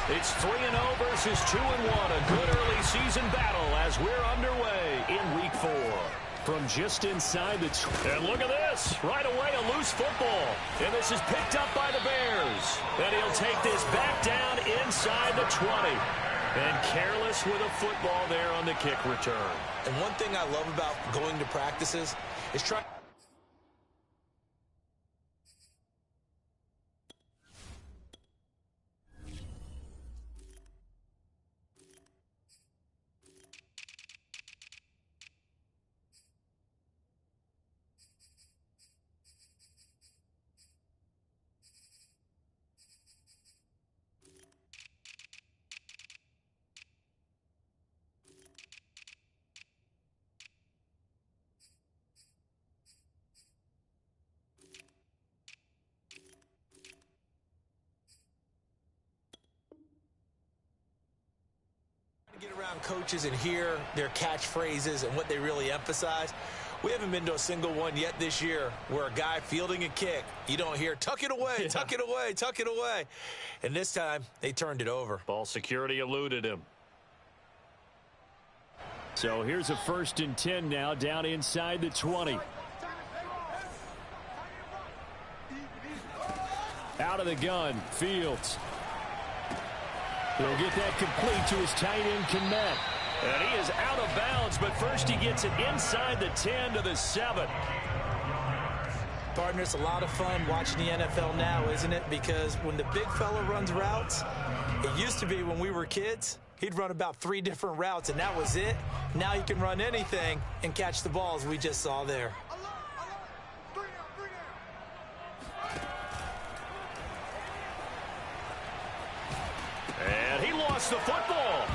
It's 3-0 versus 2-1. A good early season battle as we're underway in Week 4. From just inside the... And look at this. Right away, a loose football. And this is picked up by the Bears. And he'll take this back down inside the 20. And careless with a football there on the kick return. And one thing I love about going to practices is trying... get around coaches and hear their catchphrases and what they really emphasize. We haven't been to a single one yet this year where a guy fielding a kick, you don't hear, tuck it away, tuck it away, tuck it away. And this time, they turned it over. Ball security eluded him. So here's a 1st and 10 now, down inside the 20. Out of the gun, Fields. He'll get that complete to his tight end, Kmet. And he is out of bounds, but first he gets it inside the 10 to the 7. Partner, it's a lot of fun watching the NFL now, isn't it? Because when the big fella runs routes, it used to be when we were kids, he'd run about 3 different routes, and that was it. Now he can run anything and catch the balls we just saw there. And he lost the football.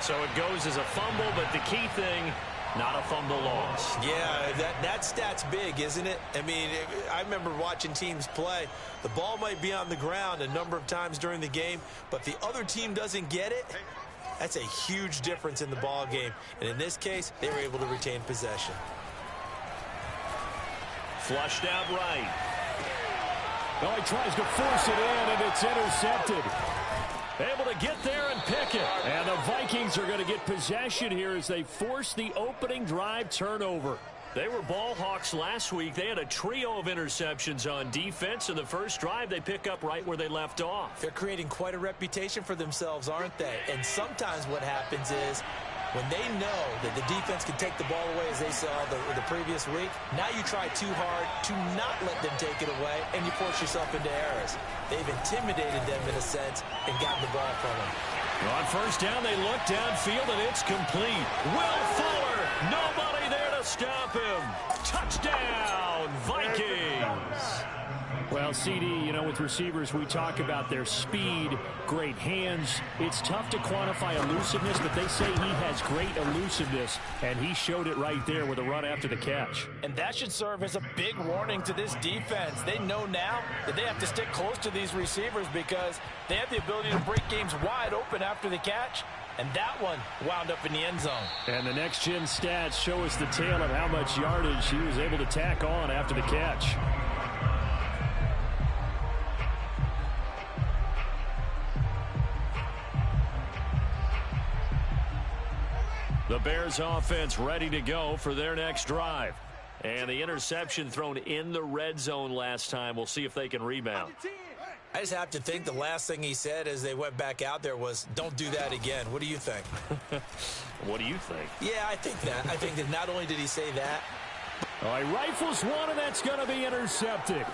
So it goes as a fumble, but the key thing, not a fumble loss. Yeah, that stat's big, isn't it? I mean, I remember watching teams play. The ball might be on the ground a number of times during the game, but if the other team doesn't get it, that's a huge difference in the ball game. And in this case, they were able to retain possession. Flushed out right. Oh, he tries to force it in, and it's intercepted. Able to get there and pick it. And the Vikings are going to get possession here as they force the opening drive turnover. They were ball hawks last week. They had a trio of interceptions on defense. In the first drive, they pick up right where they left off. They're creating quite a reputation for themselves, aren't they? And sometimes what happens is when they know that the defense can take the ball away, as they saw the previous week, now you try too hard to not let them take it away, and you force yourself into errors. They've intimidated them in a sense and gotten the ball from them. On first down, they look downfield, and it's complete. Will Fuller, nobody there to stop him. Touchdown, Vikings. Well, CD, you know, with receivers, we talk about their speed, great hands. It's tough to quantify elusiveness, but they say he has great elusiveness, and he showed it right there with a run after the catch. And that should serve as a big warning to this defense. They know now that they have to stick close to these receivers because they have the ability to break games wide open after the catch. And that one wound up in the end zone. And the next-gen stats show us the tale of how much yardage he was able to tack on after the catch. The Bears offense ready to go for their next drive. And the interception thrown in the red zone last time. We'll see if they can rebound. I just have to think the last thing he said as they went back out there was, don't do that again. What do you think? What do you think? Yeah, I think that. I think that not only did he say that. All right, rifles one, and that's going to be intercepted.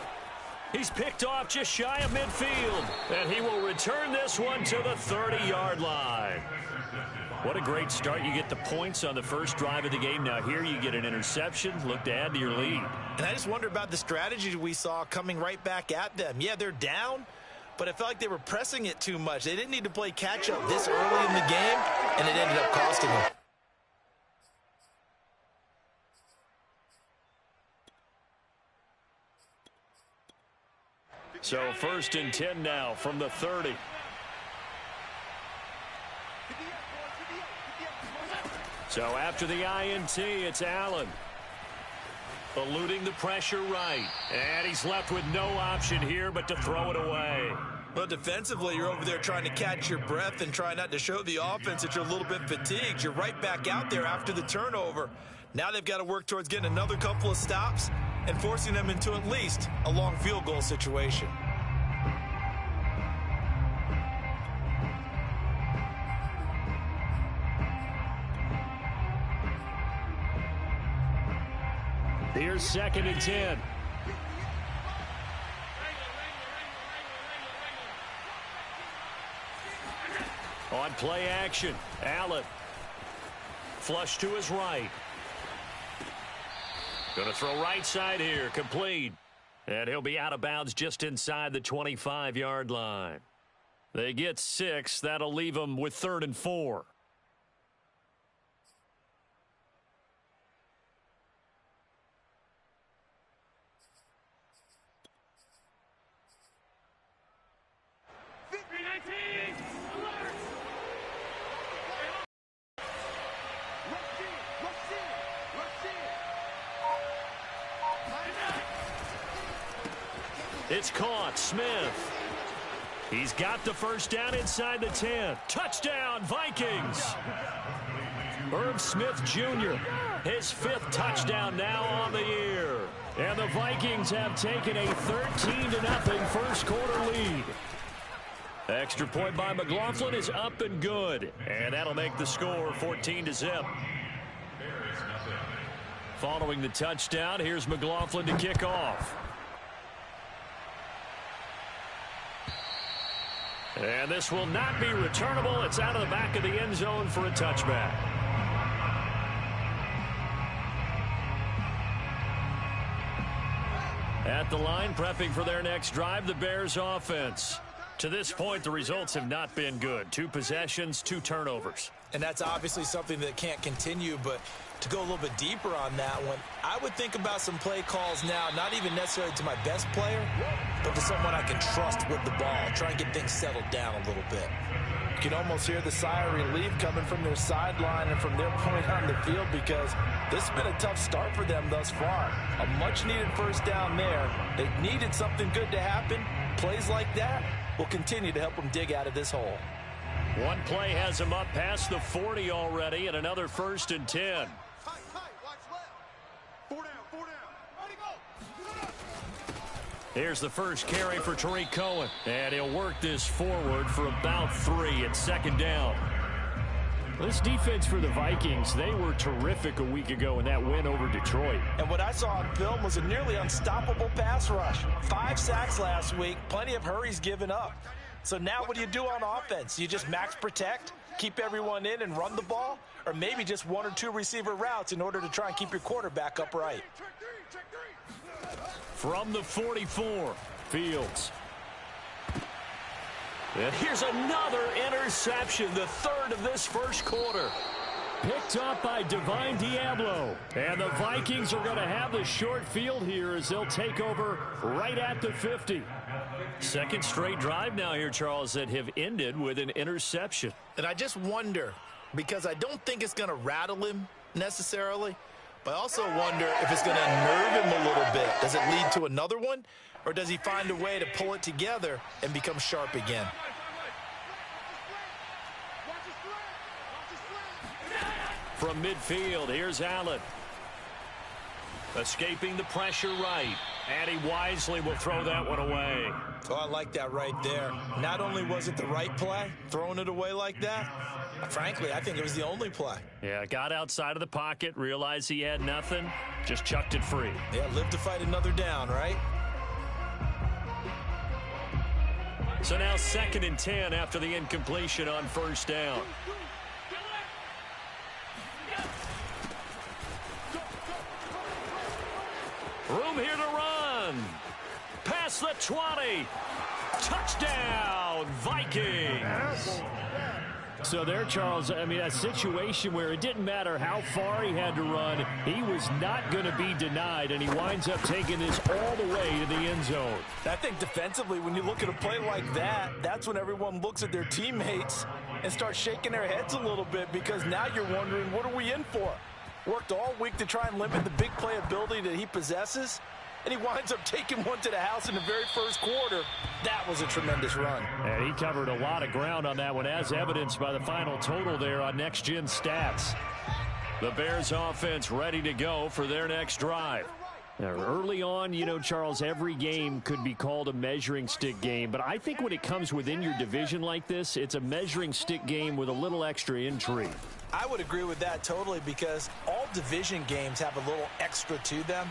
He's picked off just shy of midfield. And he will return this one to the 30-yard line. What a great start. You get the points on the first drive of the game. Now here you get an interception. Look to add to your lead. And I just wonder about the strategy we saw coming right back at them. Yeah, they're down, but it felt like they were pressing it too much. They didn't need to play catch-up this early in the game, and it ended up costing them. So 1st and 10 now from the 30. So after the INT, it's Allen. Eluding the pressure right. And he's left with no option here but to throw it away. Well, defensively, you're over there trying to catch your breath and try not to show the offense that you're a little bit fatigued. You're right back out there after the turnover. Now they've got to work towards getting another couple of stops and forcing them into at least a long field goal situation. Here's 2nd and 10. On play action, Allen. Flush to his right. Going to throw right side here, complete. And he'll be out of bounds just inside the 25-yard line. They get 6. That'll leave them with 3rd and 4. It's caught. Smith. He's got the first down inside the 10. Touchdown, Vikings. Irv Smith Jr., his 5th touchdown now on the year. And the Vikings have taken a 13-0 first quarter lead. Extra point by McLaughlin is up and good. And that'll make the score 14-0. Following the touchdown, here's McLaughlin to kick off. And this will not be returnable. It's out of the back of the end zone for a touchback. At the line, prepping for their next drive, the Bears offense. To this point, the results have not been good. 2 possessions, 2 turnovers. And that's obviously something that can't continue, but to go a little bit deeper on that one, I would think about some play calls now, not even necessarily to my best player, but to someone I can trust with the ball. Try and get things settled down a little bit. You can almost hear the sigh of relief coming from their sideline and from their point on the field, because this has been a tough start for them thus far. A much-needed first down there. They needed something good to happen. Plays like that will continue to help them dig out of this hole. One play has him up past the 40 already, and another 1st and 10. Here's the first carry for Tariq Cohen. And he'll work this forward for about 3 at 2nd down. This defense for the Vikings, they were terrific a week ago in that win over Detroit. And what I saw on film was a nearly unstoppable pass rush. 5 sacks last week, plenty of hurries given up. So now what do you do on offense? You just max protect, keep everyone in and run the ball? Or maybe just 1 or 2 receiver routes in order to try and keep your quarterback upright? From the 44, Fields. And here's another interception, the 3rd of this first quarter. Picked up by Divine Diablo. And the Vikings are going to have the short field here as they'll take over right at the 50. Second straight drive now here, Charles, that have ended with an interception. And I just wonder, because I don't think it's going to rattle him necessarily, but I also wonder if it's going to unnerve him a little bit. Does it lead to another one? Or does he find a way to pull it together and become sharp again? From midfield, here's Allen. Escaping the pressure right. And he wisely will throw that one away. Oh, I like that right there. Not only was it the right play, throwing it away like that, frankly, I think it was the only play. Yeah, got outside of the pocket, realized he had nothing, just chucked it free. Yeah, live to fight another down, right? So now 2nd and 10 after the incompletion on 1st down. Room here to run. Past the 20. Touchdown, Vikings. So there, Charles, I mean, a situation where it didn't matter how far he had to run, he was not going to be denied, and he winds up taking this all the way to the end zone. I think defensively, when you look at a play like that, that's when everyone looks at their teammates and starts shaking their heads a little bit, because now you're wondering, what are we in for? Worked all week to try and limit the big play ability that he possesses, and he winds up taking one to the house in the very first quarter. That was a tremendous run. And he covered a lot of ground on that one, as evidenced by the final total there on Next Gen Stats. The Bears offense ready to go for their next drive. Now, early on, you know, Charles, every game could be called a measuring stick game, but I think when it comes within your division like this, it's a measuring stick game with a little extra intrigue. I would agree with that totally, because all division games have a little extra to them.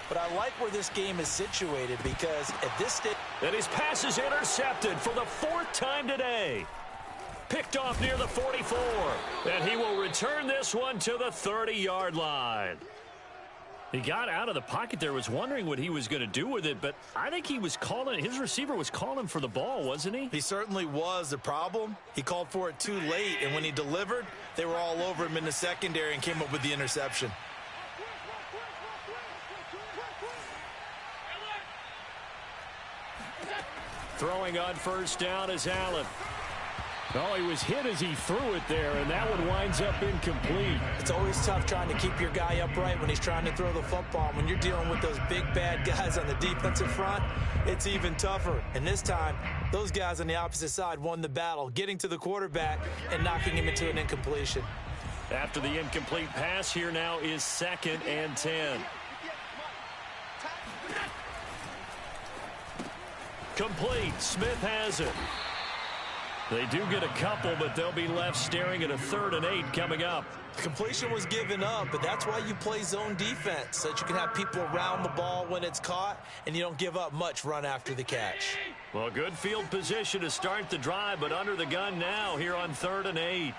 But I like where this game is situated, because at this stage... And his pass is intercepted for the 4th time today. Picked off near the 44. And he will return this one to the 30-yard line. He got out of the pocket there, was wondering what he was going to do with it, but I think he was calling, his receiver was calling for the ball, wasn't he? He certainly was. The problem, he called for it too late, and when he delivered, they were all over him in the secondary and came up with the interception. Throwing on first down is Allen. Oh, he was hit as he threw it there, and that one winds up incomplete. It's always tough trying to keep your guy upright when he's trying to throw the football. When you're dealing with those big, bad guys on the defensive front, it's even tougher. And this time, those guys on the opposite side won the battle, getting to the quarterback and knocking him into an incompletion. After the incomplete pass, here now is 2nd and 10. Complete. Smith has it. They do get a couple, but they'll be left staring at a 3rd and 8 coming up. Completion was given up, but that's why you play zone defense, so that you can have people around the ball when it's caught, and you don't give up much run after the catch. Well, good field position to start the drive, but under the gun now here on 3rd and 8.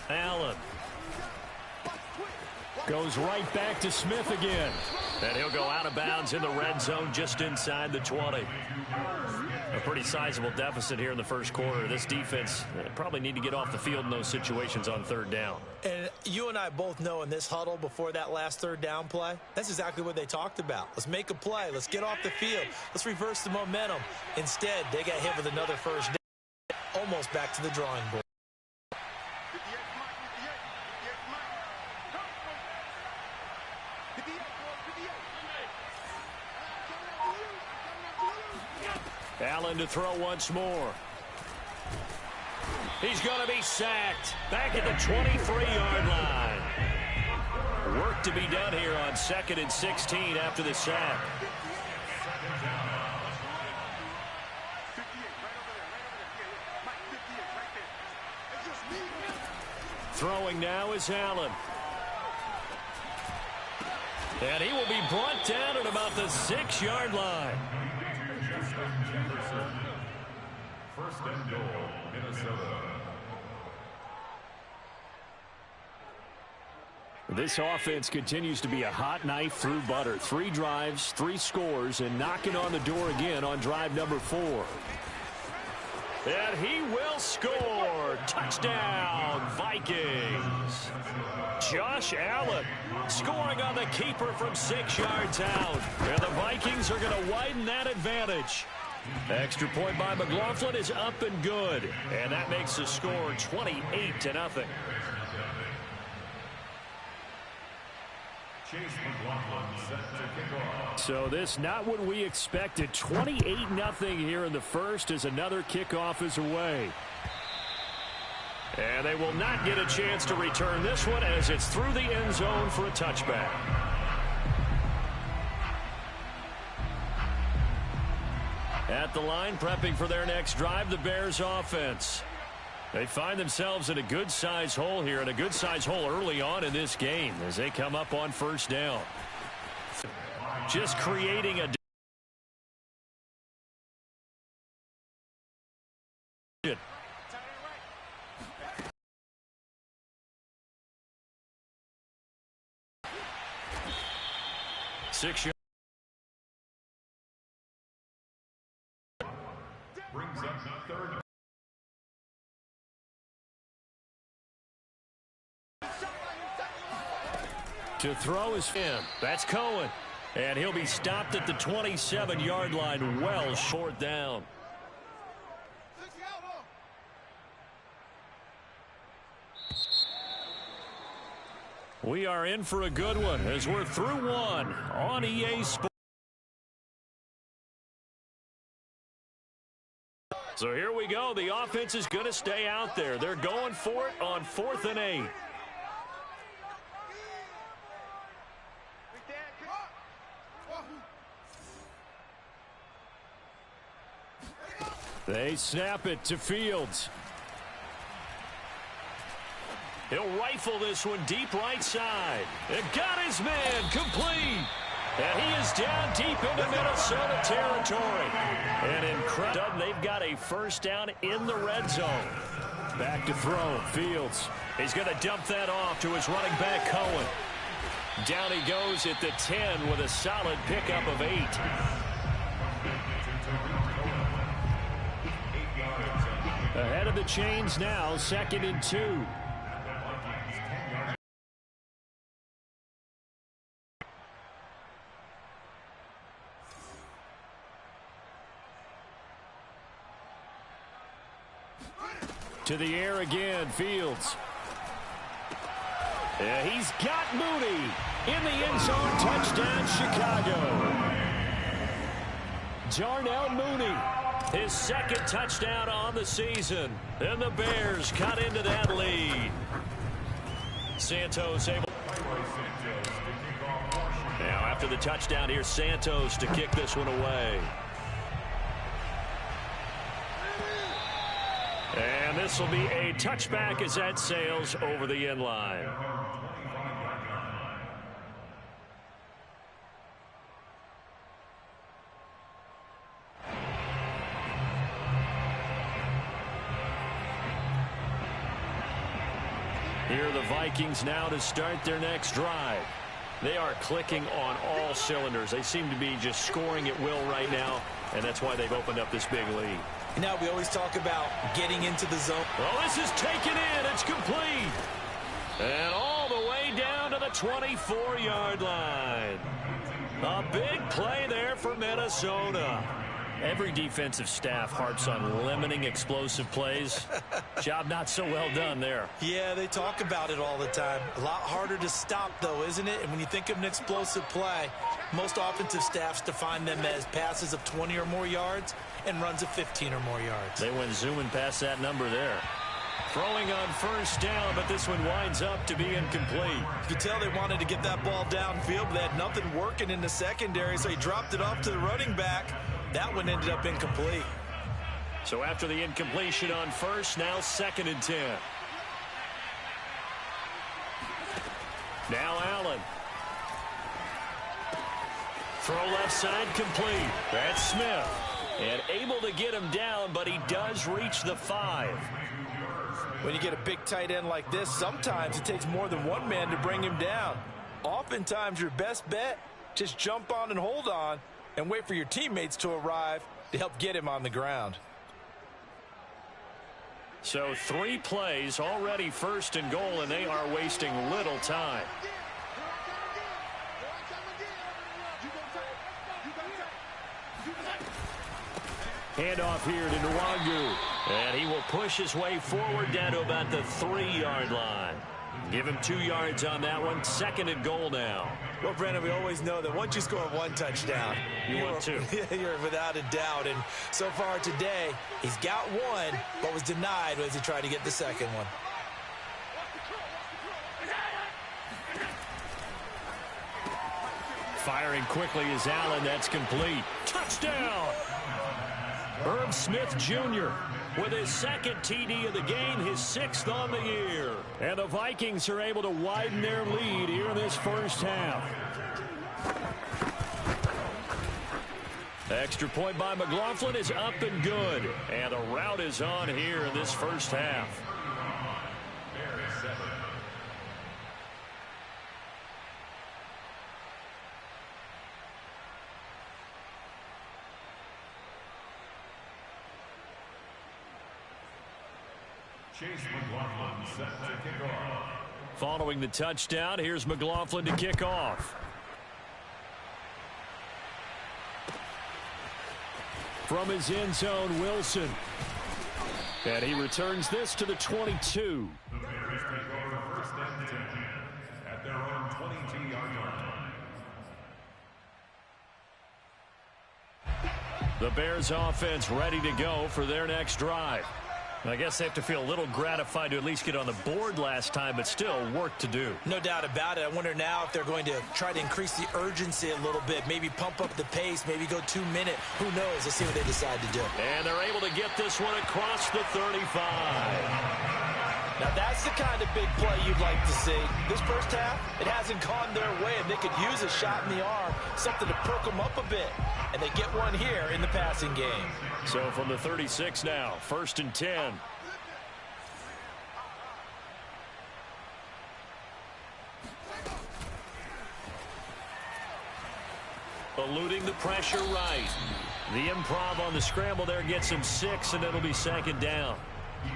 Allen goes right back to Smith again. And he'll go out of bounds in the red zone just inside the 20. A pretty sizable deficit here in the first quarter. This defense probably need to get off the field in those situations on 3rd down. And you and I both know in this huddle before that last 3rd down play, that's exactly what they talked about. Let's make a play. Let's get off the field. Let's reverse the momentum. Instead, they got hit with another first down. Almost back to the drawing board. Allen to throw once more. He's going to be sacked. Back at the 23-yard line. Work to be done here on 2nd and 16 after the sack. Throwing now is Allen. And he will be brought down at about the 6-yard line. 1st and goal, Minnesota. This offense continues to be a hot knife through butter. 3 drives, 3 scores, and knocking on the door again on drive number 4. And he will score. Touchdown, Vikings. Josh Allen scoring on the keeper from 6 yards out. And the Vikings are going to widen that advantage. Extra point by McLaughlin is up and good. And that makes the score 28-0. Chase McLaughlin set to kick off. So this not what we expected. 28-0 here in the first as another kickoff is away. And they will not get a chance to return this one as it's through the end zone for a touchback. At the line, prepping for their next drive, the Bears offense. They find themselves in a good-sized hole here, and a good-sized hole early on in this game as they come up on first down. Just creating a six-yard. Brings up 3rd. To throw is him. That's Cohen. And he'll be stopped at the 27-yard line, well short down. We are in for a good one as we're through one on EA Sports. So here we go. The offense is going to stay out there. They're going for it on 4th and 8. They snap it to Fields. He'll rifle this one deep right side. It got his man complete. And he is down deep into Minnesota territory. And incredible. They've got a first down in the red zone. Back to throw. Fields. He's going to dump that off to his running back, Cohen. Down he goes at the 10 with a solid pickup of 8. Ahead of the chains now, 2nd and 2. To the air again, Fields. Yeah, he's got Mooney in the end zone. Touchdown, Chicago. Darnell Mooney, his 2nd touchdown on the season. And the Bears cut into that lead. Santos able. Now after the touchdown, here's Santos to kick this one away. And this will be a touchback as that sails over the end line. Here are the Vikings now to start their next drive. They are clicking on all cylinders. They seem to be just scoring at will right now, and that's why they've opened up this big lead. Now we always talk about getting into the zone. Well, this is taken in. It's complete. And all the way down to the 24-yard line. A big play there for Minnesota. Every defensive staff harps on limiting explosive plays. Job not so well done there. Yeah, they talk about it all the time. A lot harder to stop, though, isn't it? And when you think of an explosive play, most offensive staffs define them as passes of 20 or more yards and runs of 15 or more yards. They went zooming past that number there. Throwing on first down, but this one winds up to be incomplete. You could tell they wanted to get that ball downfield, but they had nothing working in the secondary, so he dropped it off to the running back. That one ended up incomplete. So after the incompletion on first, now 2nd and 10. Now Allen. Throw left side complete. That's Smith. And able to get him down, but he does reach the 5. When you get a big tight end like this, sometimes it takes more than one man to bring him down. Oftentimes your best bet, just jump on and hold on and wait for your teammates to arrive to help get him on the ground. So 3 plays, already 1st and goal, and they are wasting little time. Handoff here to Nwangu. And he will push his way forward down to about the 3-yard line. Give him 2 yards on that one. 2nd and goal now. Well, Brandon, we always know that once you score 1 touchdown, you want 2. You're without a doubt. And so far today, he's got 1, but was denied as he tried to get the 2nd one. Firing quickly is Allen. That's complete. Touchdown! Herb Smith Jr. with his 2nd TD of the game, his 6th on the year. And the Vikings are able to widen their lead here in this first half. Extra point by McLaughlin is up and good. And the route is on here in this first half. Following the touchdown, here's McLaughlin to kick off. From his end zone, Wilson. And he returns this to the 22. The Bears offense ready to go for their next drive. I guess they have to feel a little gratified to at least get on the board last time, but still work to do. No doubt about it. I wonder now if they're going to try to increase the urgency a little bit, maybe pump up the pace, maybe go 2 minute. Who knows? Let's see what they decide to do. And they're able to get this one across the 35. Now that's the kind of big play you'd like to see. This first half, it hasn't gone their way, and they could use a shot in the arm, something to perk them up a bit. And they get one here in the passing game. So from the 36 now, 1st and 10. Eluding the pressure right. The improv on the scramble there gets him 6, and it'll be 2nd down.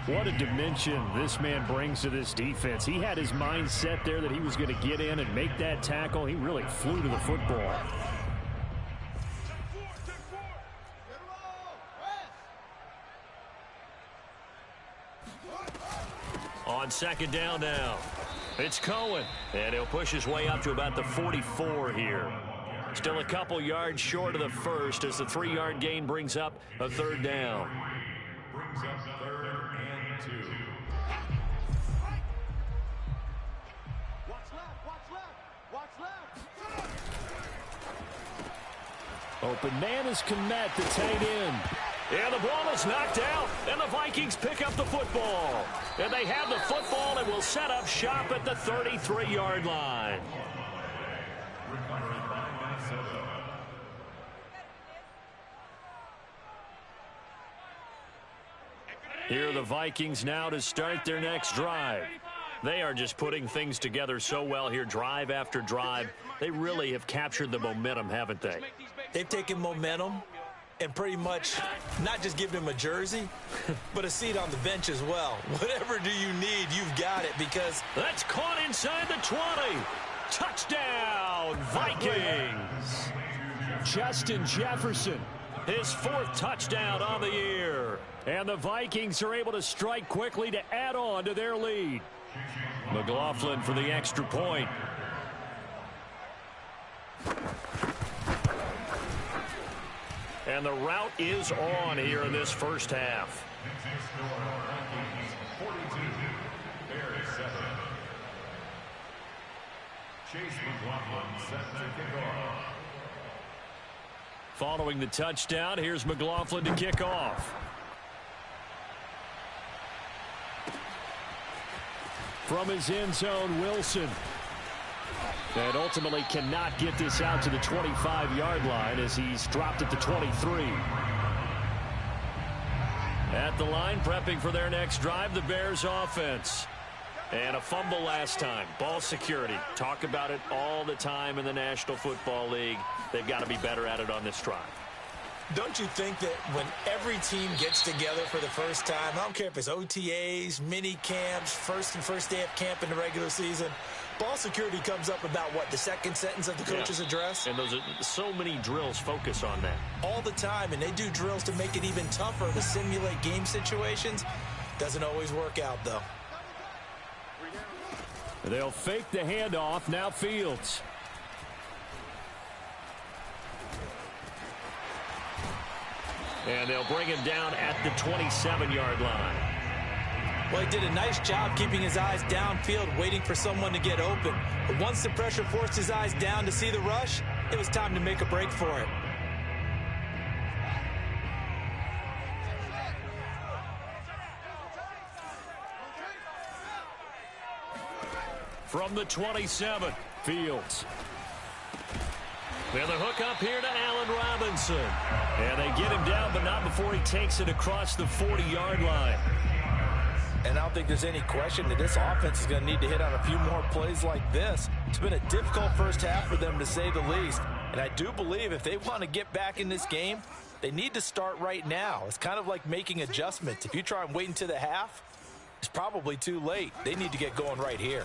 What a dimension this man brings to this defense. He had his mind set there that he was going to get in and make that tackle. He really flew to the football. On 2nd down now, it's Cohen, and he'll push his way up to about the 44 here. Still a couple yards short of the first as the 3-yard gain brings up a 3rd down. Brings up 3rd and 2. Watch left, watch left, watch left. Open man is Komet, the tight end. And the ball is knocked out, and the Vikings pick up the football. And they have the football and will set up shop at the 33-yard line. Here are the Vikings now to start their next drive. They are just putting things together so well here, drive after drive. They really have captured the momentum, haven't they? They've taken momentum and pretty much not just given him a jersey, but a seat on the bench as well. Whatever do you need, you've got it, because that's caught inside the 20. Touchdown, Vikings. Justin Jefferson. His 4th touchdown on the year. And the Vikings are able to strike quickly to add on to their lead. McLaughlin for the extra point. And the route is on here in this first half. 42, Bears 7. Chase McLaughlin set to kick off. Following the touchdown, here's McLaughlin to kick off. From his end zone, Wilson. And ultimately cannot get this out to the 25-yard line as he's dropped at the 23. At the line, prepping for their next drive, the Bears offense. And a fumble last time. Ball security. Talk about it all the time in the National Football League. They've got to be better at it on this drive. don't you think that when every team gets together for the first time, I don't care if it's OTAs, mini camps, first day of camp in the regular season, ball security comes up about what, the second sentence of the coach's address? And those are so many drills focus on that. All the time, and they do drills to make it even tougher to simulate game situations. Doesn't always work out, though. They'll fake the handoff. Now Fields. And they'll bring him down at the 27-yard line. Well, he did a nice job keeping his eyes downfield, waiting for someone to get open. But once the pressure forced his eyes down to see the rush, it was time to make a break for it. From the 27, Fields. and the hook up here to Allen Robinson. And they get him down, but not before he takes it across the 40-yard line. And I don't think there's any question that this offense is going to need to hit on a few more plays like this. It's been a difficult first half for them, to say the least. And I do believe if they want to get back in this game, they need to start right now. It's kind of like making adjustments. If you try and wait until the half, it's probably too late. They need to get going right here.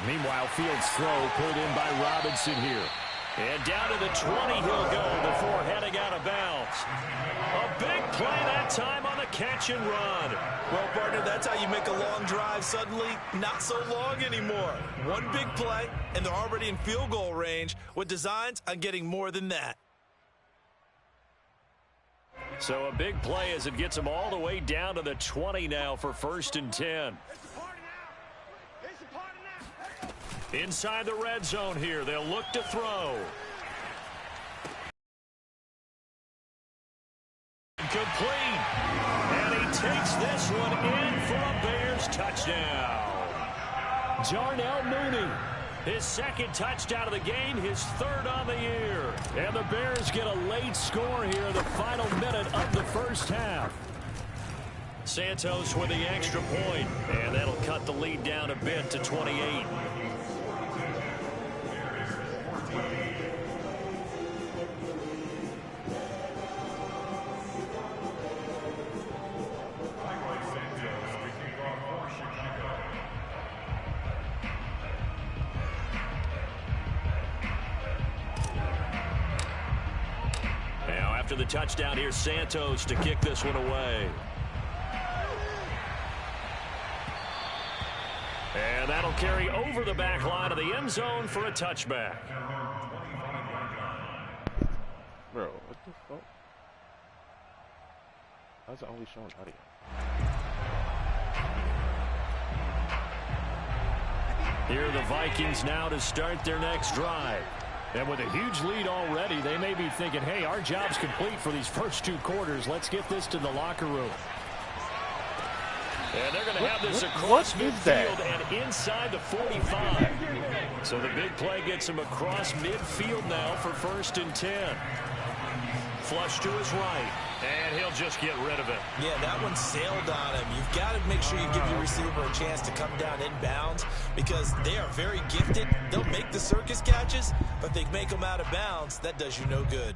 Meanwhile, Fields' throw pulled in by Robinson here. And down to the 20 he'll go before heading out of bounds. A big play that time on the catch and run. Well, partner, that's how you make a long drive suddenly not so long anymore. One big play, and they're already in field goal range with designs on getting more than that. So a big play as it gets them all the way down to the 20 now for 1st and 10. Inside the red zone here, they'll look to throw. Complete. And he takes this one in for a Bears touchdown. Darnell Mooney, his 2nd touchdown of the game, his 3rd on the year. And the Bears get a late score here in the final minute of the first half. Santos with the extra point, and that'll cut the lead down a bit to 28. Now after the touchdown, here's Santos to kick this one away. And that'll carry over the back line of the end zone for a touchback. Bro, what the fuck? How's it only showing audio? Here are the Vikings now to start their next drive. And with a huge lead already, they may be thinking, hey, our job's complete for these first 2 quarters. Let's get this to the locker room. And they're going to have this across midfield and inside the 45. So the big play gets him across midfield now for 1st and 10. Flush to his right, and he'll just get rid of it. Yeah, that one sailed on him. You've got to make sure you give your receiver a chance to come down inbounds because they are very gifted. They'll make the circus catches, but if they make them out of bounds, that does you no good.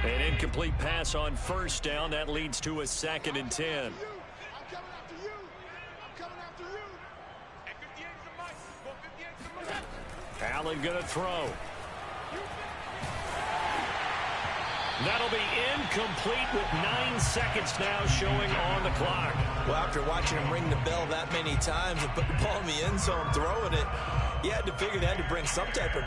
An incomplete pass on 1st down. That leads to a 2nd and 10. Allen going to throw. That'll be incomplete with 9 seconds now showing on the clock. Well, after watching him ring the bell that many times and put the ball in the end zone throwing it, you had to figure they had to bring some type of